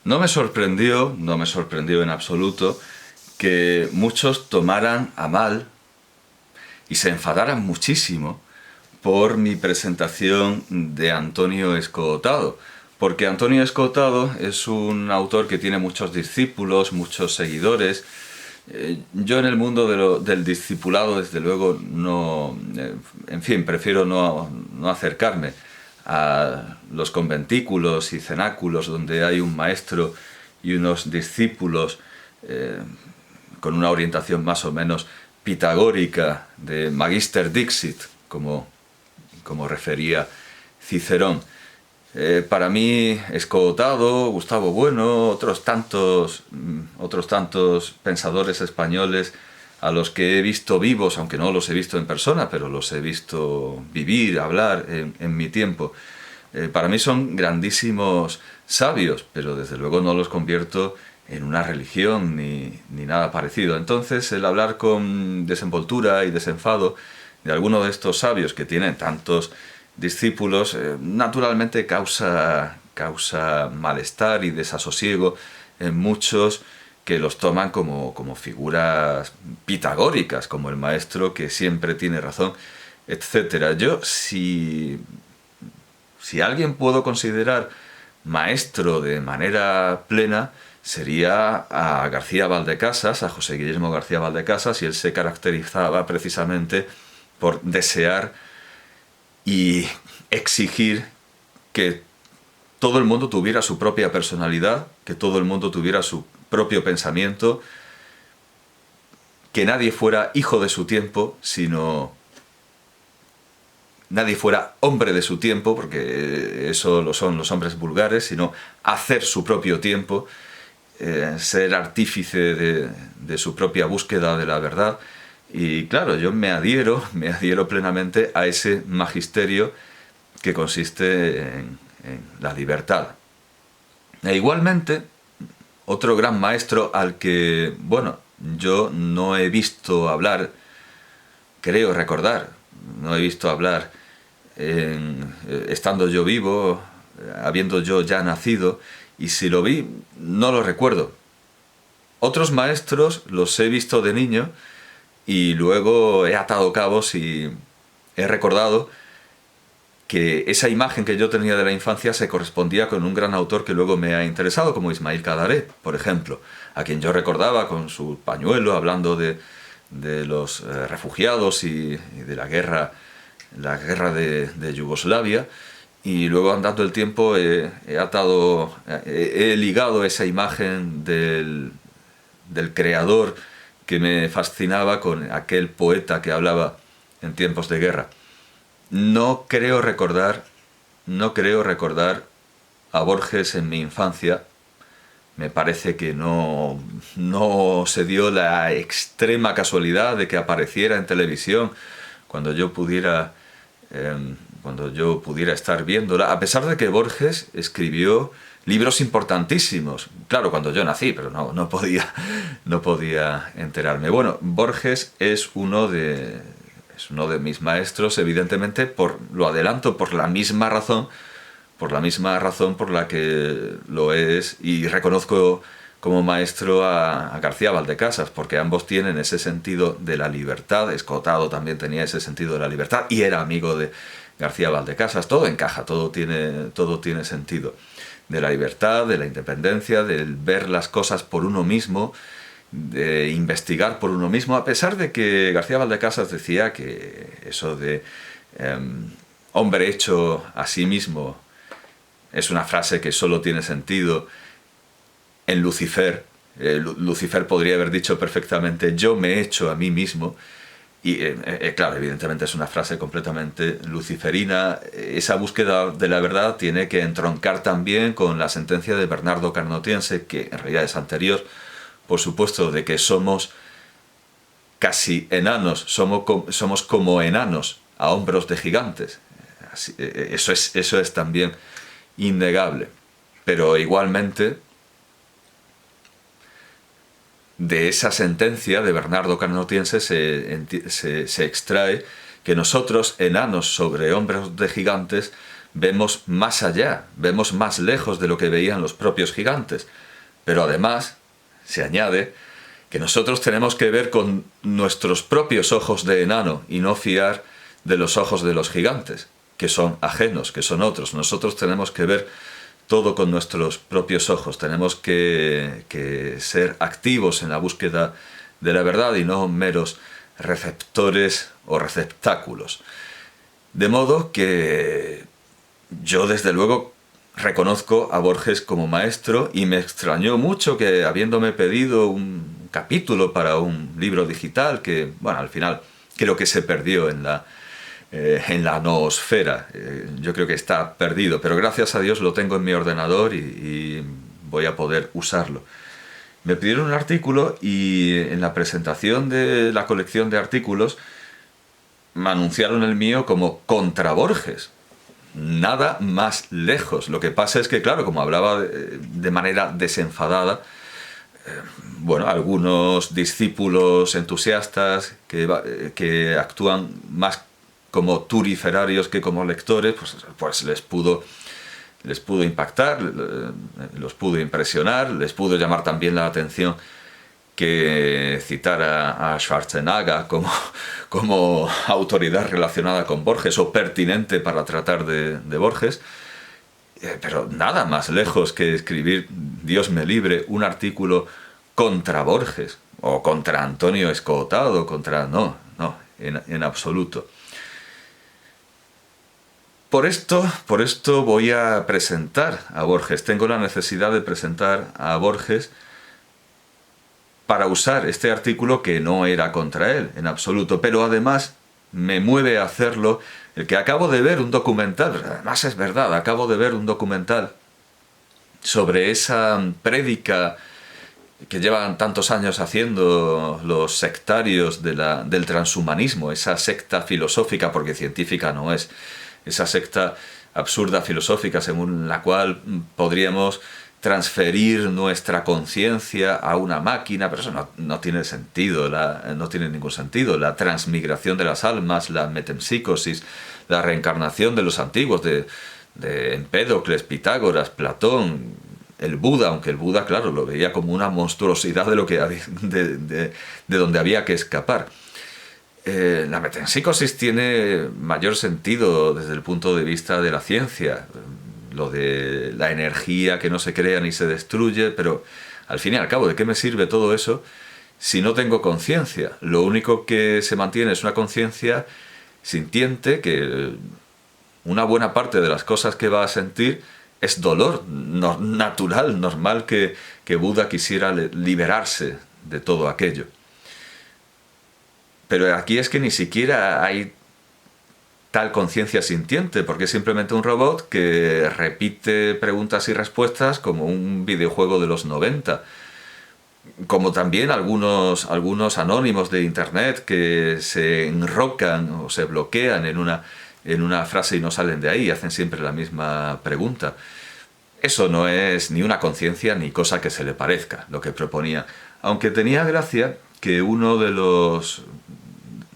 No me sorprendió en absoluto que muchos tomaran a mal y se enfadaran muchísimo por mi presentación de Antonio Escotado. Porque Antonio Escotado es un autor que tiene muchos discípulos, muchos seguidores. Yo en el mundo del discipulado, desde luego, no... en fin, prefiero no acercarme a los conventículos y cenáculos donde hay un maestro y unos discípulos con una orientación más o menos pitagórica de Magister Dixit, como refería Cicerón. Para mí, Escotado, Gustavo Bueno, otros tantos pensadores españoles a los que he visto vivos, aunque no los he visto en persona, pero los he visto vivir, hablar en mi tiempo. Para mí son grandísimos sabios, pero desde luego no los convierto en una religión ni nada parecido. Entonces, el hablar con desenvoltura y desenfado de alguno de estos sabios que tienen tantos discípulos, naturalmente causa malestar y desasosiego en muchos que los toman como figuras pitagóricas, como el maestro que siempre tiene razón, etcétera. Yo, si alguien puedo considerar maestro de manera plena, sería a García Valdecasas, a José Guillermo García Valdecasas, y él se caracterizaba precisamente por desear y exigir que todo el mundo tuviera su propia personalidad, que todo el mundo tuviera su propio pensamiento, que nadie fuera hijo de su tiempo, sino nadie fuera hombre de su tiempo, porque eso lo son los hombres vulgares, sino hacer su propio tiempo, ser artífice de su propia búsqueda de la verdad. Y claro, yo me adhiero plenamente a ese magisterio que consiste en la libertad. E igualmente, otro gran maestro al que, bueno, yo no he visto hablar, creo recordar, no he visto hablar estando yo vivo, habiendo yo ya nacido, y si lo vi, no lo recuerdo. Otros maestros los he visto de niño, y luego he atado cabos y he recordado que esa imagen que yo tenía de la infancia se correspondía con un gran autor que luego me ha interesado, como Ismail Cadaré, por ejemplo, a quien yo recordaba con su pañuelo hablando de los refugiados y de la guerra de Yugoslavia, y luego andando el tiempo he ligado esa imagen del creador que me fascinaba con aquel poeta que hablaba en tiempos de guerra. No creo recordar a Borges en mi infancia. Me parece que no se dio la extrema casualidad de que apareciera en televisión cuando yo pudiera estar viéndola, a pesar de que Borges escribió libros importantísimos. Claro, cuando yo nací, pero no podía enterarme. Bueno, Borges es uno de mis maestros, evidentemente, lo adelanto, por la misma razón por la que lo es, y reconozco como maestro a García Valdecasas, porque ambos tienen ese sentido de la libertad. Escotado también tenía ese sentido de la libertad y era amigo de García Valdecasas. Todo encaja, todo tiene sentido. De la libertad, de la independencia, del ver las cosas por uno mismo, de investigar por uno mismo, a pesar de que García Valdecasas decía que eso de hombre hecho a sí mismo es una frase que solo tiene sentido en Lucifer. Lucifer podría haber dicho perfectamente yo me he hecho a mí mismo. Y claro, evidentemente es una frase completamente luciferina. Esa búsqueda de la verdad tiene que entroncar también con la sentencia de Bernardo Carnotiense, que en realidad es anterior, por supuesto, de que somos casi enanos, somos como enanos a hombros de gigantes. Eso es también innegable. Pero igualmente, de esa sentencia de Bernardo Carnotiense se extrae que nosotros, enanos sobre hombros de gigantes, vemos más allá, vemos más lejos de lo que veían los propios gigantes. Pero además, se añade que nosotros tenemos que ver con nuestros propios ojos de enano y no fiar de los ojos de los gigantes, que son ajenos, que son otros. Nosotros tenemos que ver todo con nuestros propios ojos, tenemos que ser activos en la búsqueda de la verdad y no meros receptores o receptáculos. De modo que yo desde luego reconozco a Borges como maestro y me extrañó mucho que, habiéndome pedido un capítulo para un libro digital que, bueno, al final creo que se perdió en la noosfera. Yo creo que está perdido, pero gracias a Dios lo tengo en mi ordenador y voy a poder usarlo. Me pidieron un artículo y en la presentación de la colección de artículos me anunciaron el mío como contra Borges. Nada más lejos. Lo que pasa es que, claro, como hablaba de manera desenfadada, bueno, algunos discípulos entusiastas que actúan más como turiferarios que como lectores, pues les pudo impactar, los pudo impresionar, les pudo llamar también la atención que citara a Schwarzenegger como autoridad relacionada con Borges o pertinente para tratar de Borges, pero nada más lejos que escribir, Dios me libre, un artículo contra Borges o contra Antonio Escotado, no, en absoluto. Por esto voy a presentar a Borges. Tengo la necesidad de presentar a Borges para usar este artículo que no era contra él, en absoluto. Pero además me mueve a hacerlo el que acabo de ver un documental. Además es verdad, acabo de ver un documental sobre esa prédica que llevan tantos años haciendo los sectarios del transhumanismo, esa secta filosófica, porque científica no es, esa secta absurda filosófica según la cual podríamos transferir nuestra conciencia a una máquina, pero eso no tiene sentido, no tiene ningún sentido. La transmigración de las almas, la metempsicosis, la reencarnación de los antiguos, de Empédocles, Pitágoras, Platón, el Buda, aunque el Buda, claro, lo veía como una monstruosidad de donde había que escapar. La metempsicosis tiene mayor sentido desde el punto de vista de la ciencia, lo de la energía que no se crea ni se destruye, pero al fin y al cabo, ¿de qué me sirve todo eso si no tengo conciencia? Lo único que se mantiene es una conciencia sintiente, que una buena parte de las cosas que va a sentir es dolor natural, normal, que Buda quisiera liberarse de todo aquello. Pero aquí es que ni siquiera hay tal conciencia sintiente, porque es simplemente un robot que repite preguntas y respuestas como un videojuego de los 90. Como también algunos anónimos de internet que se enrocan o se bloquean en una frase y no salen de ahí y hacen siempre la misma pregunta. Eso no es ni una conciencia ni cosa que se le parezca, lo que proponía. Aunque tenía gracia que uno de los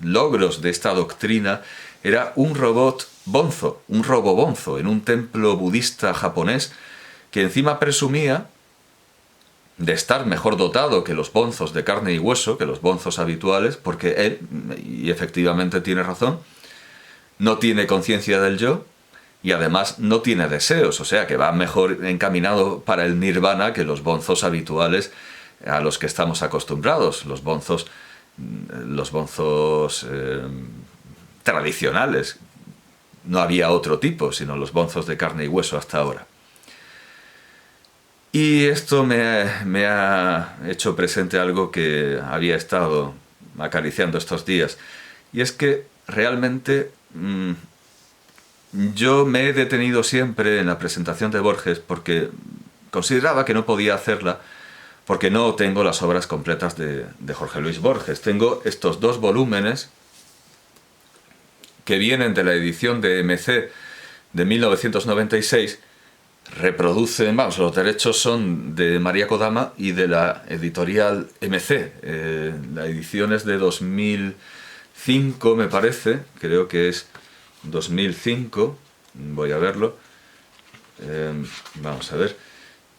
logros de esta doctrina era un robot bonzo, un robobonzo, en un templo budista japonés, que encima presumía de estar mejor dotado que los bonzos de carne y hueso, que los bonzos habituales, porque él, y efectivamente tiene razón, no tiene conciencia del yo y además no tiene deseos, o sea que va mejor encaminado para el nirvana que los bonzos habituales a los que estamos acostumbrados, los bonzos tradicionales. No había otro tipo, sino los bonzos de carne y hueso hasta ahora. Y esto me ha hecho presente algo que había estado acariciando estos días. Y es que realmente yo me he detenido siempre en la presentación de Borges porque consideraba que no podía hacerla porque no tengo las obras completas de Jorge Luis Borges. Tengo estos 2 volúmenes que vienen de la edición de MC de 1996, reproducen, los derechos son de María Kodama y de la editorial MC. La edición es de 2005, me parece, creo que es 2005, voy a verlo. Vamos a ver.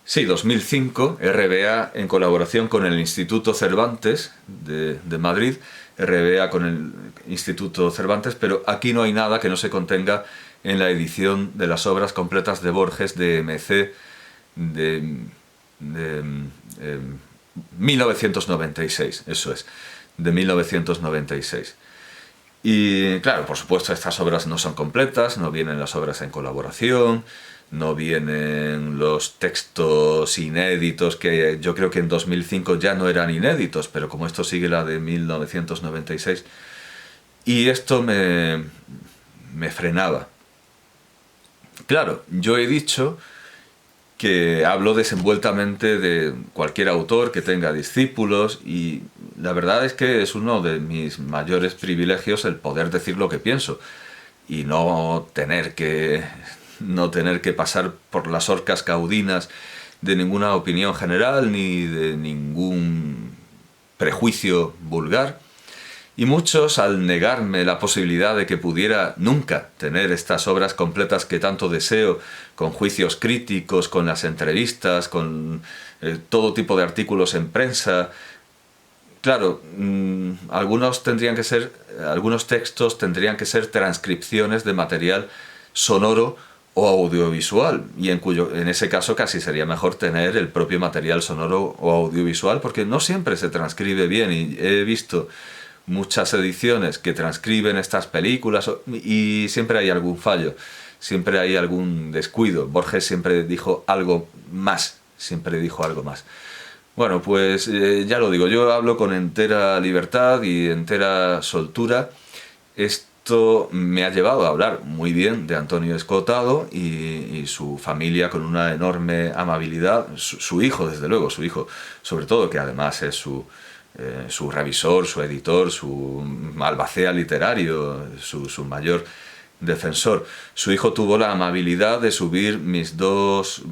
Sí, 2005, RBA en colaboración con el Instituto Cervantes de Madrid, RBA con el Instituto Cervantes, pero aquí no hay nada que no se contenga en la edición de las obras completas de Borges de MC de 1996, eso es, de 1996. Y claro, por supuesto, estas obras no son completas, no vienen las obras en colaboración, no vienen los textos inéditos, que yo creo que en 2005 ya no eran inéditos, pero como esto sigue la de 1996, y esto me frenaba. Claro, yo he dicho que hablo desenvueltamente de cualquier autor que tenga discípulos, y la verdad es que es uno de mis mayores privilegios el poder decir lo que pienso y no tener que pasar por las horcas caudinas de ninguna opinión general ni de ningún prejuicio vulgar. Y muchos, al negarme la posibilidad de que pudiera nunca tener estas obras completas que tanto deseo, con juicios críticos, con las entrevistas, con todo tipo de artículos en prensa, claro, algunos textos tendrían que ser transcripciones de material sonoro o audiovisual, y en ese caso casi sería mejor tener el propio material sonoro o audiovisual, porque no siempre se transcribe bien, y he visto muchas ediciones que transcriben estas películas y siempre hay algún fallo, siempre hay algún descuido. Borges siempre dijo algo más, Bueno, pues ya lo digo, yo hablo con entera libertad y entera soltura. Esto me ha llevado a hablar muy bien de Antonio Escotado y su familia con una enorme amabilidad, su hijo, desde luego, su hijo, sobre todo, que además es su revisor, su editor, su albacea literario, su mayor defensor. Su hijo tuvo la amabilidad de subir mis 2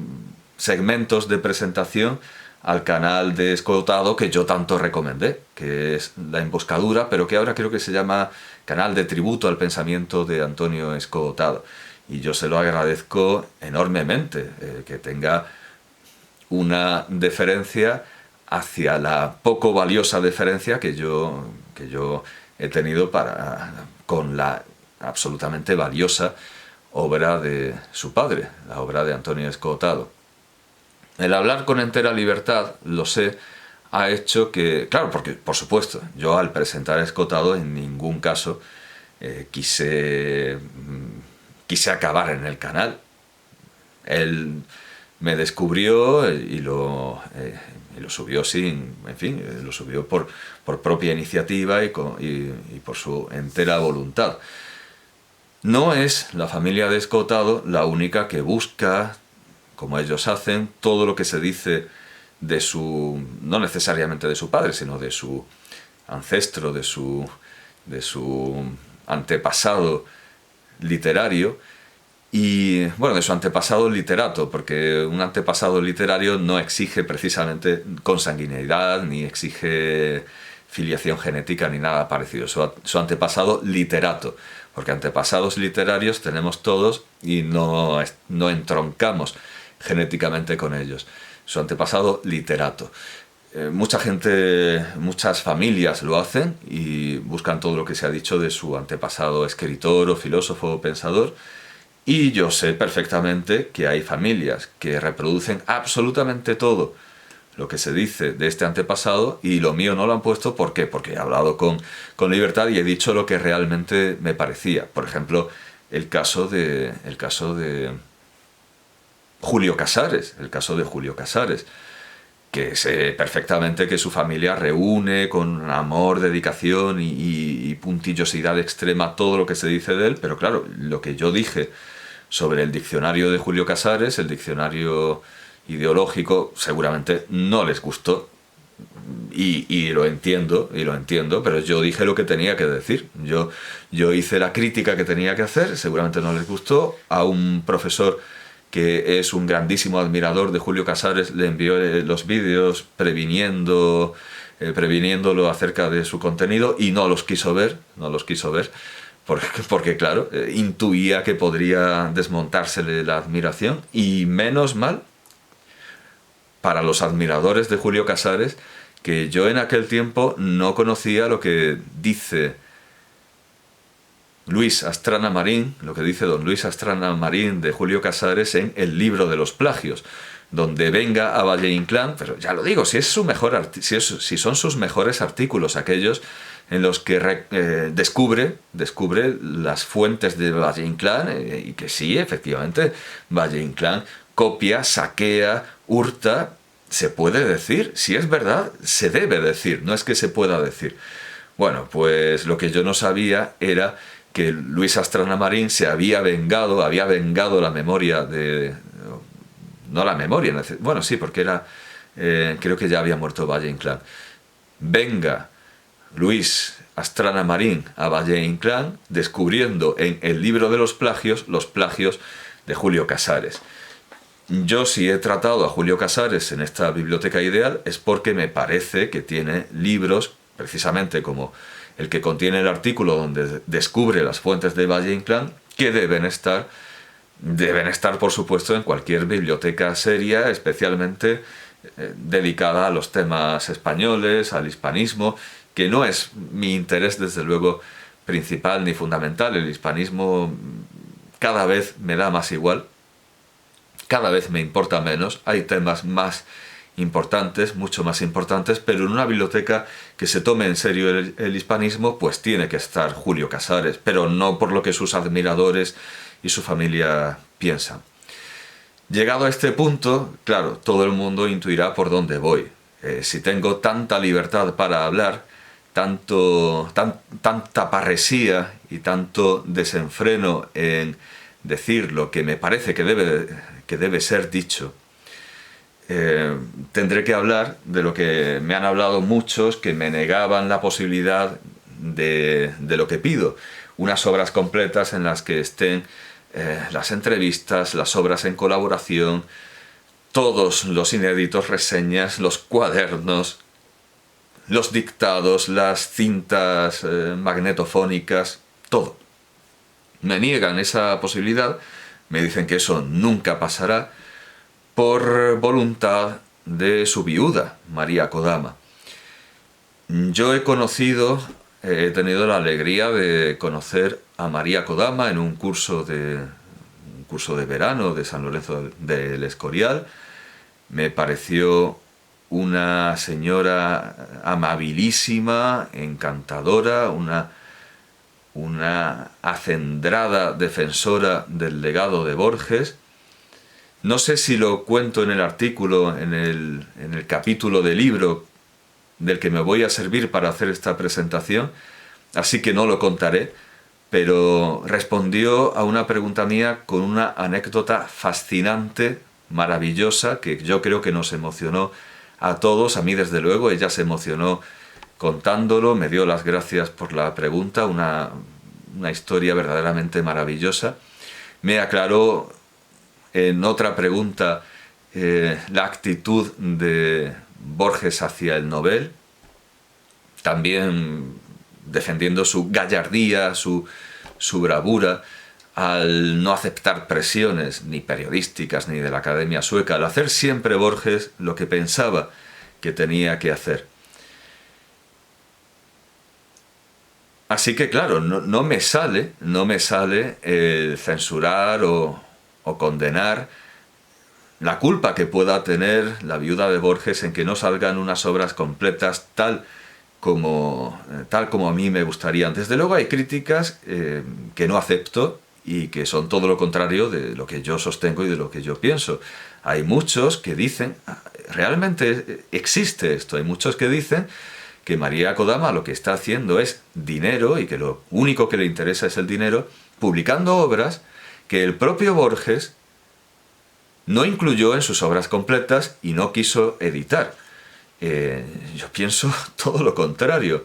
segmentos de presentación al canal de Escotado que yo tanto recomendé, que es La Emboscadura, pero que ahora creo que se llama Canal de Tributo al Pensamiento de Antonio Escotado. Y yo se lo agradezco enormemente, que tenga una deferencia hacia la poco valiosa deferencia que yo he tenido con la absolutamente valiosa obra de su padre, la obra de Antonio Escotado. El hablar con entera libertad, lo sé, ha hecho que, claro, porque por supuesto, yo al presentar a Escotado en ningún caso quise acabar en el canal. Él me descubrió y lo subió lo subió por propia iniciativa y por su entera voluntad. No es la familia de Escotado la única que busca, como ellos hacen, todo lo que se dice de no necesariamente de su padre, sino de su ancestro, de su antepasado literario, y bueno, de su antepasado literato, porque un antepasado literario no exige precisamente consanguineidad, ni exige filiación genética, ni nada parecido. Su antepasado literato, porque antepasados literarios tenemos todos y no entroncamos genéticamente con ellos. Su antepasado literato. Mucha gente, muchas familias lo hacen y buscan todo lo que se ha dicho de su antepasado escritor o filósofo o pensador. Y yo sé perfectamente que hay familias que reproducen absolutamente todo lo que se dice de este antepasado, y lo mío no lo han puesto. ¿Por qué? Porque he hablado con libertad y he dicho lo que realmente me parecía. Por ejemplo, el caso de Julio Casares, que sé perfectamente que su familia reúne con amor, dedicación y puntillosidad extrema todo lo que se dice de él, pero claro, lo que yo dije sobre el diccionario de Julio Casares, el diccionario ideológico, seguramente no les gustó, y lo entiendo, pero yo dije lo que tenía que decir. Yo hice la crítica que tenía que hacer, seguramente no les gustó. A un profesor que es un grandísimo admirador de Julio Casares le envió los vídeos previniéndolo acerca de su contenido, y no los quiso ver, porque claro, intuía que podría desmontársele la admiración, y menos mal para los admiradores de Julio Casares, que yo en aquel tiempo no conocía lo que dice Luis Astrana Marín, lo que dice don Luis Astrana Marín de Julio Casares en El libro de los plagios, donde venga a Valle Inclán, pero ya lo digo, si es su mejor si son sus mejores artículos aquellos en los que descubre las fuentes de Valle Inclán, y que sí, efectivamente, Valle Inclán copia, saquea, hurta, se puede decir, si es verdad, se debe decir, no es que se pueda decir. Bueno, pues lo que yo no sabía era que Luis Astrana Marín había vengado la memoria de... No la memoria, bueno, sí, porque era... creo que ya había muerto Valle Inclán. Venga Luis Astrana Marín a Valle Inclán descubriendo en El libro de los plagios de Julio Casares. Yo si he tratado a Julio Casares en esta biblioteca ideal es porque me parece que tiene libros, precisamente como el que contiene el artículo donde descubre las fuentes de Valle Inclán, que deben estar, por supuesto, en cualquier biblioteca seria, especialmente dedicada a los temas españoles, al hispanismo, que no es mi interés, desde luego, principal ni fundamental. El hispanismo cada vez me da más igual, cada vez me importa menos, hay temas más importantes, mucho más importantes, pero en una biblioteca que se tome en serio el hispanismo, pues tiene que estar Julio Casares, pero no por lo que sus admiradores y su familia piensan. Llegado a este punto, claro, todo el mundo intuirá por dónde voy. Si tengo tanta libertad para hablar, tanta parresía y tanto desenfreno en decir lo que me parece que debe ser dicho, tendré que hablar de lo que me han hablado muchos que me negaban la posibilidad de lo que pido. Unas obras completas en las que estén las entrevistas, las obras en colaboración, todos los inéditos, reseñas, los cuadernos, los dictados, las cintas magnetofónicas, todo. Me niegan esa posibilidad, me dicen que eso nunca pasará, por voluntad de su viuda, María Kodama. Yo he tenido la alegría de conocer a María Kodama en un curso de verano de San Lorenzo del Escorial. Me pareció una señora amabilísima, encantadora, una acendrada defensora del legado de Borges. No sé si lo cuento en el artículo, en el capítulo del libro del que me voy a servir para hacer esta presentación, así que no lo contaré, pero respondió a una pregunta mía con una anécdota fascinante, maravillosa, que yo creo que nos emocionó a todos. A mí, desde luego, ella se emocionó contándolo, me dio las gracias por la pregunta, una historia verdaderamente maravillosa. Me aclaró en otra pregunta la actitud de Borges hacia el Nobel, también defendiendo su gallardía, su bravura, al no aceptar presiones ni periodísticas ni de la Academia Sueca, al hacer siempre Borges lo que pensaba que tenía que hacer. Así que claro, no me sale el censurar o condenar la culpa que pueda tener la viuda de Borges en que no salgan unas obras completas tal como a mí me gustarían. Desde luego hay críticas que no acepto y que son todo lo contrario de lo que yo sostengo y de lo que yo pienso. Hay muchos que dicen, realmente existe esto, hay muchos que dicen que María Kodama lo que está haciendo es dinero y que lo único que le interesa es el dinero, publicando obras que el propio Borges no incluyó en sus obras completas y no quiso editar. Yo pienso todo lo contrario.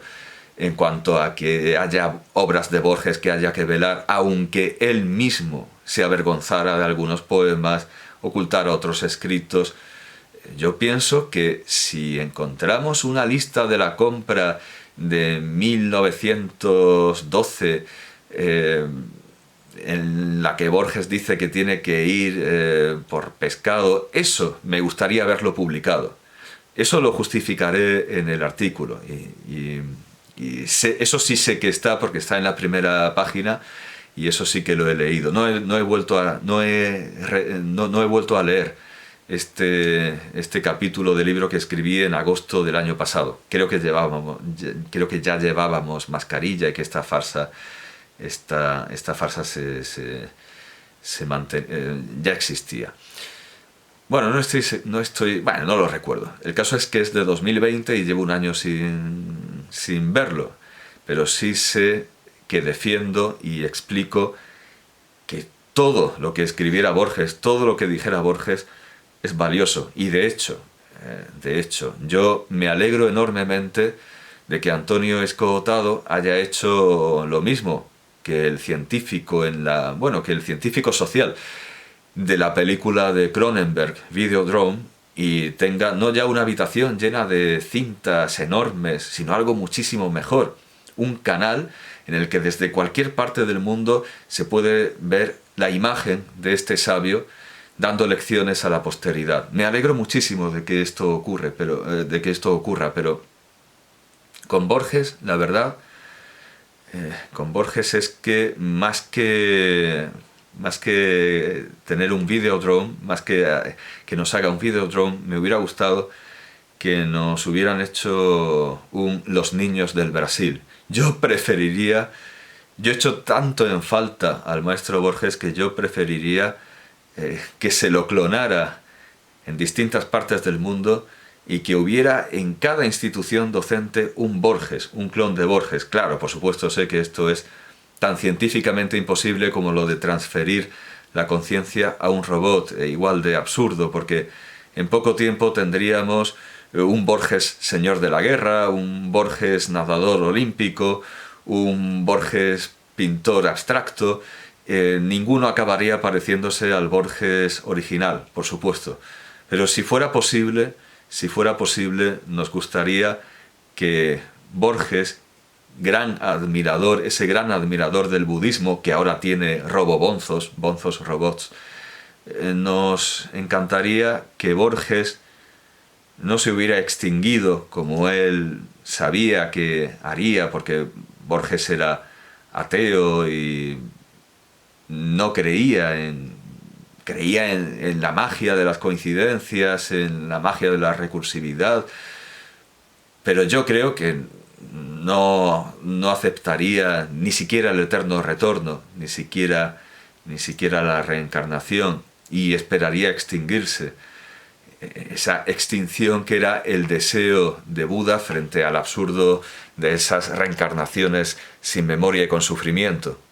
En cuanto a que haya obras de Borges que haya que velar, aunque él mismo se avergonzara de algunos poemas, ocultara otros escritos, yo pienso que si encontramos una lista de la compra de 1912 en la que Borges dice que tiene que ir por pescado, eso me gustaría verlo publicado. Eso lo justificaré en el artículo eso sí sé que está porque está en la primera página y eso sí que lo he leído. No he vuelto a leer este capítulo del libro que escribí en agosto del año pasado. Creo que ya llevábamos mascarilla y que esta farsa ya existía. Bueno, bueno, no lo recuerdo. El caso es que es de 2020 y llevo un año sin verlo, pero sí sé que defiendo y explico que todo lo que escribiera Borges, todo lo que dijera Borges es valioso. Y de hecho, yo me alegro enormemente de que Antonio Escohotado haya hecho lo mismo que el científico que el científico social de la película de Cronenberg, Videodrome, y tenga no ya una habitación llena de cintas enormes, sino algo muchísimo mejor, un canal en el que desde cualquier parte del mundo se puede ver la imagen de este sabio dando lecciones a la posteridad. Me alegro muchísimo de que esto ocurra, pero con Borges, la verdad, con Borges es que más que tener un Videodrome, más que nos haga un Videodrome, me hubiera gustado que nos hubieran hecho Los Niños del Brasil. Yo he hecho tanto en falta al maestro Borges que yo preferiría que se lo clonara en distintas partes del mundo y que hubiera en cada institución docente un Borges, un clon de Borges. Claro, por supuesto sé que esto es tan científicamente imposible como lo de transferir la conciencia a un robot, igual de absurdo, porque en poco tiempo tendríamos un Borges señor de la guerra, un Borges nadador olímpico, un Borges pintor abstracto. Ninguno acabaría pareciéndose al Borges original, por supuesto. Pero si fuera posible, nos gustaría que Borges, ese gran admirador del budismo que ahora tiene bonzos robots, nos encantaría que Borges no se hubiera extinguido como él sabía que haría, porque Borges era ateo y no creía en la magia de las coincidencias, en la magia de la recursividad, pero yo creo que no aceptaría ni siquiera el eterno retorno, ni siquiera la reencarnación, y esperaría extinguirse. Esa extinción que era el deseo de Buda frente al absurdo de esas reencarnaciones sin memoria y con sufrimiento.